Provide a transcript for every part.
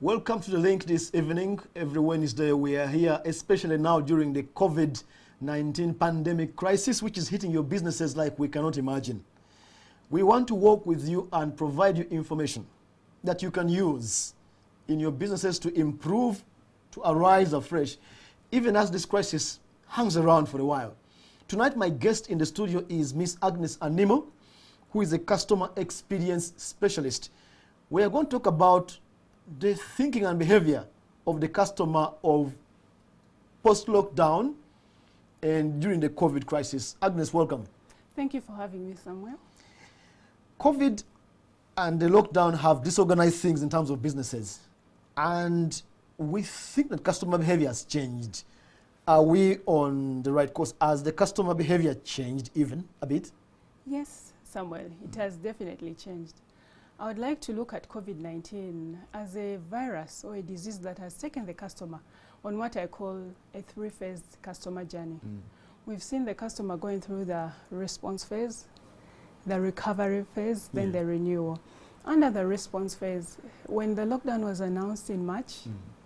Welcome to the link this evening. Every Wednesday we are here, especially now during the COVID-19 pandemic crisis, which is hitting your businesses like we cannot imagine. We want to work with you and provide you information that you can use in your businesses to improve, to arise afresh, even as this crisis hangs around for a while. Tonight, my guest in the studio is Miss Agnes Animo, who is a customer experience specialist. We are going to talk about the thinking and behavior of the customer of post-lockdown and during the COVID crisis. Agnes, welcome. Thank you for having me, Samuel. COVID and the lockdown have disorganized things in terms of businesses. And we think that customer behavior has changed. Are we on the right course? Has the customer behavior changed even a bit? Yes, Samuel, it has definitely changed. I would like to look at COVID-19 as a virus or a disease that has taken the customer on what I call a three-phase customer journey. We've seen the customer going through the response phase, the recovery phase, then the renewal. Under the response phase, when the lockdown was announced in March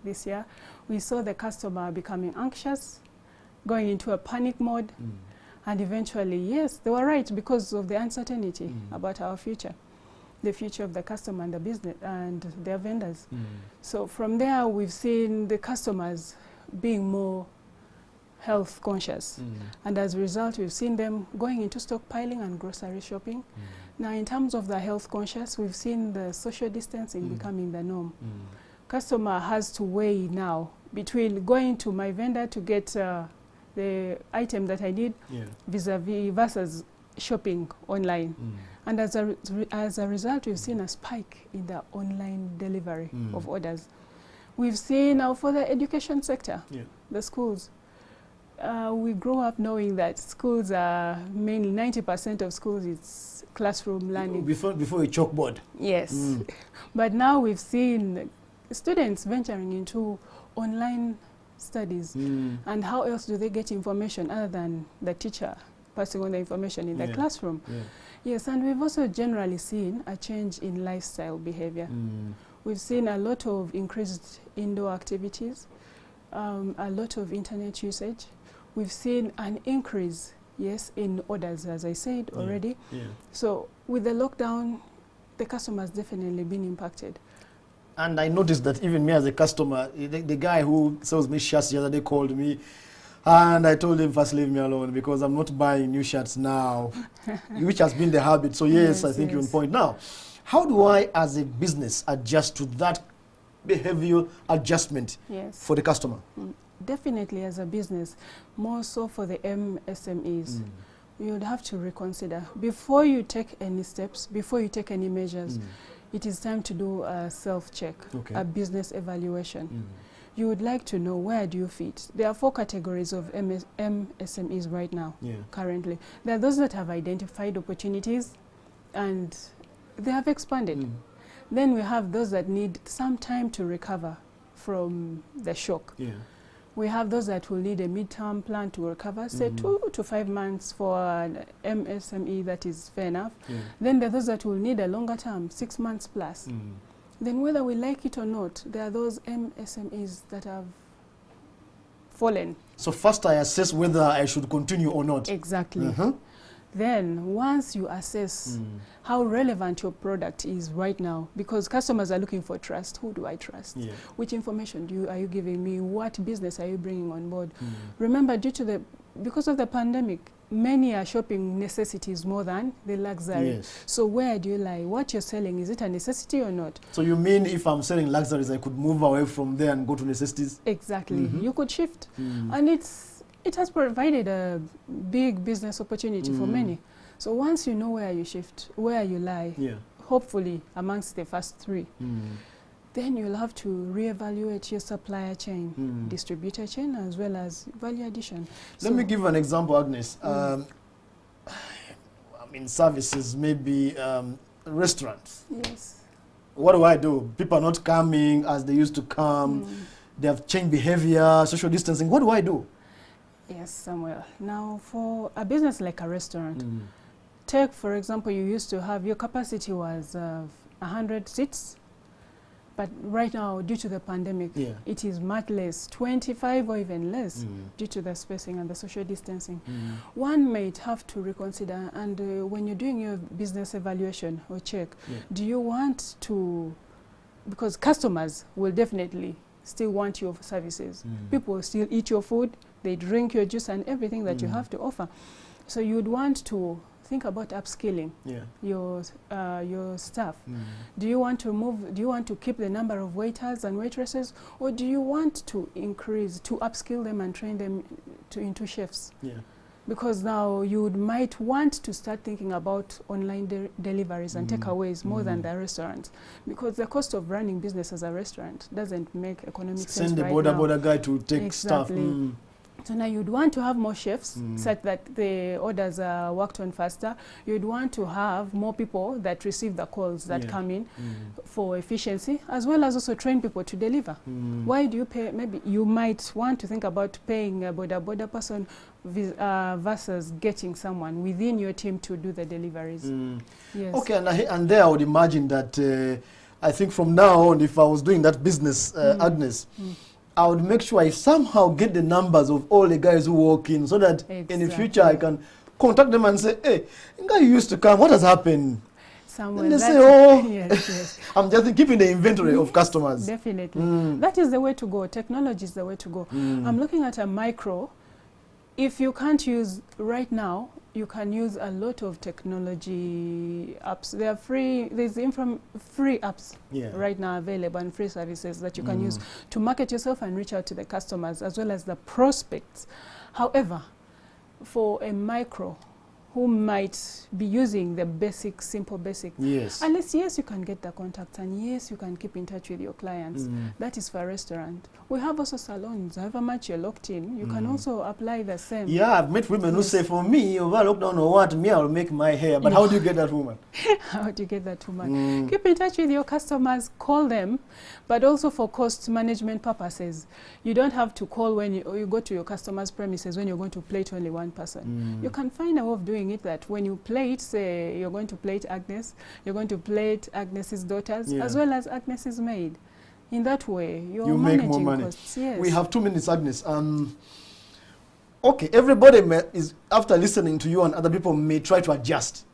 this year, we saw the customer becoming anxious, going into a panic mode, and eventually, yes, they were right because of the uncertainty about our future. The future of the customer and the business and their vendors. So from there, we've seen the customers being more health conscious. And as a result, we've seen them going into stockpiling and grocery shopping. Now, in terms of the health conscious, we've seen the social distancing becoming the norm. Customer has to weigh now between going to my vendor to get the item that I need vis-a-vis versus shopping online. And as a result, we've seen a spike in the online delivery of orders. We've seen now for the education sector, the schools. We grow up knowing that schools are mainly 90% of schools, it's classroom learning. Before a chalkboard. Yes. But now we've seen students venturing into online studies. And how else do they get information other than the teacher passing on the information in the classroom? Yes, and we've also generally seen a change in lifestyle behavior. We've seen a lot of increased indoor activities, a lot of internet usage. We've seen an increase, yes, in orders, as I said already. So with the lockdown, the customer has definitely been impacted. And I noticed that even me as a customer, the guy who sells me shirts the other day called me, and I told him, first leave me alone because I'm not buying new shirts now, which has been the habit. So yes, I think you're on point. Now, how do I, as a business, adjust to that behavioral adjustment for the customer? Definitely as a business, more so for the MSMEs, you would have to reconsider. Before you take any steps, before you take any measures, it is time to do a self-check, a business evaluation. You would like to know where do you fit. There are 4 categories of MSMEs right now, currently. There are those that have identified opportunities and they have expanded. Then we have those that need some time to recover from the shock. We have those that will need a mid-term plan to recover, say 2 to 5 months for an MSME, that is fair enough. Then there are those that will need a longer term, 6 months plus. Then whether we like it or not, there are those MSMEs that have fallen. So first I assess whether I should continue or not. Exactly. Then once you assess how relevant your product is right now, because customers are looking for trust. Who do I trust? Which information are you giving me? What business are you bringing on board? Remember, because of the pandemic, many are shopping necessities more than the luxury. So where do you lie? What you're selling, is it a necessity or not? So you mean if I'm selling luxuries, I could move away from there and go to necessities? Exactly. You could shift. And it has provided a big business opportunity for many. So once you know where you shift, where you lie, hopefully amongst the first 3, then you'll have to reevaluate your supplier chain, distributor chain, as well as value addition. Let me give an example, Agnes. I mean, services, maybe restaurants. What do I do? People are not coming as they used to come. They have changed behavior, social distancing. What do I do? Yes, Samuel. Now, for a business like a restaurant, take, for example, you used to have, your capacity was 100 seats. But right now, due to the pandemic, it is much less, 25 or even less, due to the spacing and the social distancing. One might have to reconsider, and when you're doing your business evaluation or check, do you want to, because customers will definitely still want your services. People will still eat your food, they drink your juice and everything that you have to offer. So you'd want to think about upskilling your staff. Do you want to move, do you want to keep the number of waiters and waitresses, or do you want to increase, to upskill them and train them into chefs? Because now you might want to start thinking about online deliveries and takeaways more than the restaurants, because the cost of running business as a restaurant doesn't make economic sense Send the right border guy to take stuff. So now you'd want to have more chefs such that the orders are worked on faster. You'd want to have more people that receive the calls that come in for efficiency, as well as also train people to deliver. Why do you pay? Maybe you might want to think about paying a border person versus getting someone within your team to do the deliveries. Yes. Okay, and there I would imagine that I think from now on, if I was doing that business, Agnes, I would make sure I somehow get the numbers of all the guys who walk in, so that in the future I can contact them and say, hey, guy you used to come, what has happened? Somewhere. And they say, oh, yes. I'm just keeping the inventory of customers. Definitely. That is the way to go. Technology is the way to go. I'm looking at a micro. If you can't use right now, you can use a lot of technology apps. They are free. There's free apps right now available, and free services that you can use to market yourself and reach out to the customers as well as the prospects. However, for a micro who might be using the basic, simple basic, unless you can get the contacts, and yes, you can keep in touch with your clients. That is for a restaurant. We have also salons. However much you're locked in, you can also apply the same. Yeah, I've met women who say, for me, over lockdown or what, me, I'll make my hair. But how do you get that woman? How do you get that woman? Keep in touch with your customers, call them, but also for cost management purposes. You don't have to call when you go to your customer's premises when you're going to plate only one person. You can find a way of doing it that when you plate, say you're going to plate Agnes, you're going to plate Agnes's daughters, as well as Agnes's maid. In that way, you make more money. Costs. Yes. We have 2 minutes, Agnes. Okay, everybody is, after listening to you and other people, may try to adjust.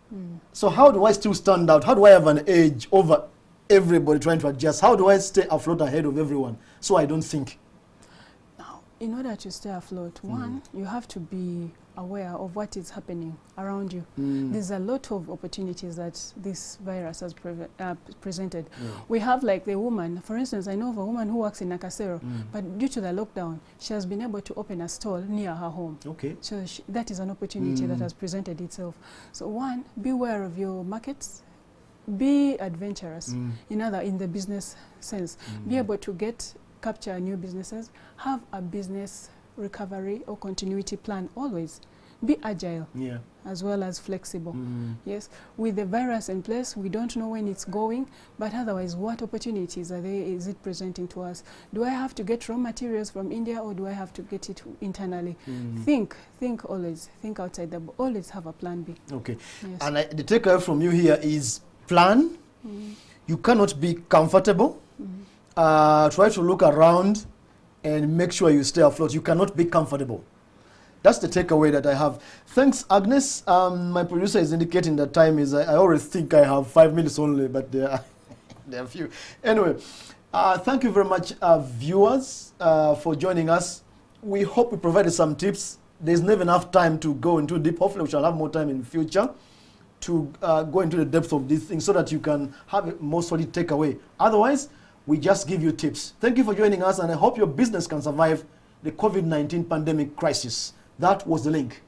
So how do I still stand out? How do I have an edge over everybody trying to adjust? How do I stay afloat ahead of everyone so I don't sink? Now, in order to stay afloat, one, you have to be aware of what is happening around you. There's a lot of opportunities that this virus has presented. We have like the woman, for instance, I know of a woman who works in Nakasero, but due to the lockdown, she has been able to open a stall near her home. Okay. So that is an opportunity that has presented itself. So one, be aware of your markets, be adventurous in the business sense. Be able to capture new businesses, have a business recovery or continuity plan always. Be agile as well as flexible. Yes, with the virus in place, we don't know when it's going, but otherwise, what opportunities is it presenting to us? Do I have to get raw materials from India, or do I have to get it internally? Think always, think outside the box, always have a plan B. Okay, yes. And the takeaway from you here is plan. You cannot be comfortable. Try to look around and make sure you stay afloat. You cannot be comfortable. That's the takeaway that I have. Thanks, Agnes. My producer is indicating that time is, I always think I have 5 minutes only, but there are few. Anyway, thank you very much, viewers, for joining us. We hope we provided some tips. There's never enough time to go into deep. Hopefully we shall have more time in future to go into the depth of these things so that you can have a more solid takeaway. Otherwise, we just give you tips. Thank you for joining us, and I hope your business can survive the COVID-19 pandemic crisis. That was the link.